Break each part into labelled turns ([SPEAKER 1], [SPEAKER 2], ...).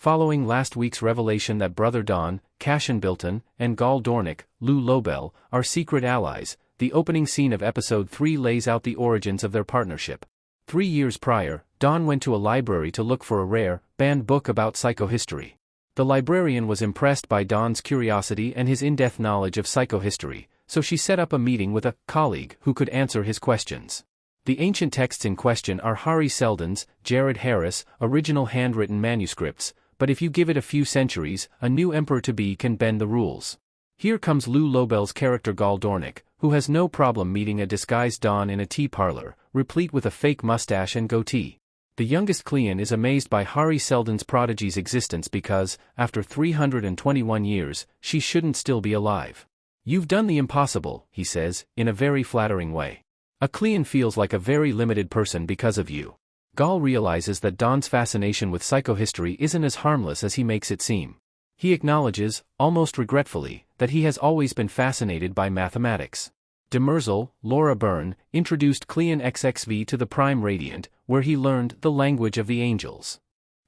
[SPEAKER 1] Following last week's revelation that Brother Don, Cashin Bilton, and Gaal Dornick, Lou Lobel, are secret allies, the opening scene of Episode 3 lays out the origins of their partnership. 3 years prior, Don went to a library to look for a rare, banned book about psychohistory. The librarian was impressed by Don's curiosity and his in-depth knowledge of psychohistory, so she set up a meeting with a colleague who could answer his questions. The ancient texts in question are Hari Seldon's, Jared Harris, original handwritten manuscripts, but if you give it a few centuries, a new emperor-to-be can bend the rules. Here comes Lou Lobel's character Gaal Dornick, who has no problem meeting a disguised Don in a tea parlor, replete with a fake mustache and goatee. The youngest Cleon is amazed by Hari Seldon's prodigy's existence because, after 321 years, she shouldn't still be alive. "You've done the impossible," he says, in a very flattering way. "A Cleon feels like a very limited person because of you." Gaal realizes that Don's fascination with psychohistory isn't as harmless as he makes it seem. He acknowledges, almost regretfully, that he has always been fascinated by mathematics. Demerzel, Laura Byrne, introduced Cleon XXV to the Prime Radiant, where he learned the language of the angels.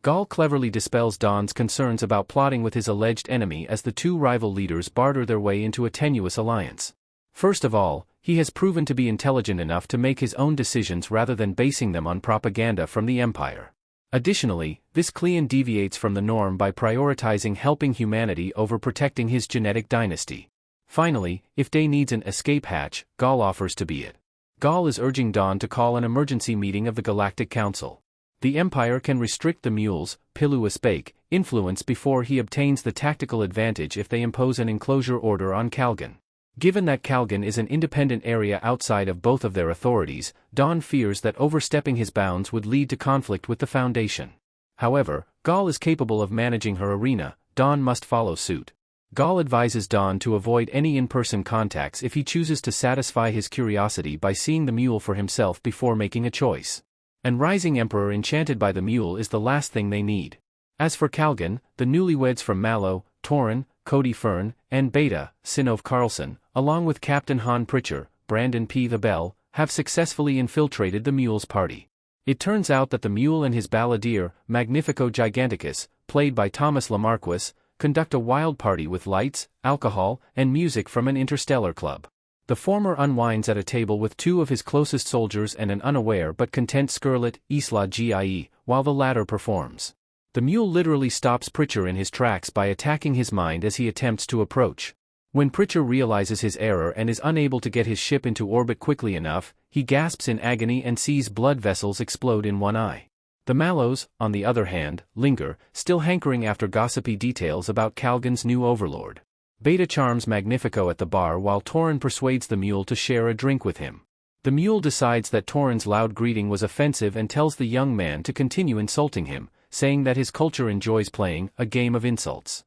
[SPEAKER 1] Gaal cleverly dispels Don's concerns about plotting with his alleged enemy as the two rival leaders barter their way into a tenuous alliance. First of all, he has proven to be intelligent enough to make his own decisions rather than basing them on propaganda from the Empire. Additionally, this Cleon deviates from the norm by prioritizing helping humanity over protecting his genetic dynasty. Finally, if Day needs an escape hatch, Gaal offers to be it. Gaal is urging Don to call an emergency meeting of the Galactic Council. The Empire can restrict the Mule's, Pilu Espake, influence before he obtains the tactical advantage if they impose an enclosure order on Calgon. Given that Calgon is an independent area outside of both of their authorities, Don fears that overstepping his bounds would lead to conflict with the Foundation. However, Gaal is capable of managing her arena. Don must follow suit. Gaal advises Don to avoid any in-person contacts if he chooses to satisfy his curiosity by seeing the Mule for himself before making a choice. An rising emperor enchanted by the Mule is the last thing they need. As for Calgon, the newlyweds from Mallow, Torin, Cody Fern, and Beta, Sinov Carlson, along with Captain Han Pritcher, Brandon P. the Bell, have successfully infiltrated the Mule's party. It turns out that the Mule and his balladeer, Magnifico Giganticus, played by Thomas LaMarquis, conduct a wild party with lights, alcohol, and music from an interstellar club. The former unwinds at a table with two of his closest soldiers and an unaware but content Skirlet, Isla Gie, while the latter performs. The Mule literally stops Pritcher in his tracks by attacking his mind as he attempts to approach. When Pritcher realizes his error and is unable to get his ship into orbit quickly enough, he gasps in agony and sees blood vessels explode in one eye. The Mallows, on the other hand, linger, still hankering after gossipy details about Calgon's new overlord. Beta charms Magnifico at the bar while Torin persuades the Mule to share a drink with him. The Mule decides that Torin's loud greeting was offensive and tells the young man to continue insulting him, saying that his culture enjoys playing a game of insults.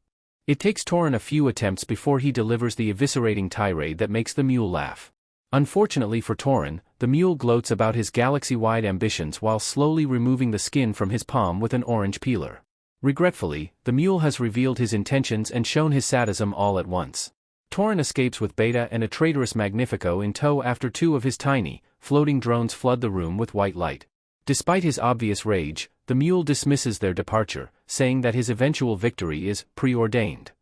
[SPEAKER 1] It takes Torin a few attempts before he delivers the eviscerating tirade that makes the Mule laugh. Unfortunately for Torin, the Mule gloats about his galaxy-wide ambitions while slowly removing the skin from his palm with an orange peeler. Regretfully, the Mule has revealed his intentions and shown his sadism all at once. Torin escapes with Beta and a traitorous Magnifico in tow after two of his tiny, floating drones flood the room with white light. Despite his obvious rage, the Mule dismisses their departure, saying that his eventual victory is preordained.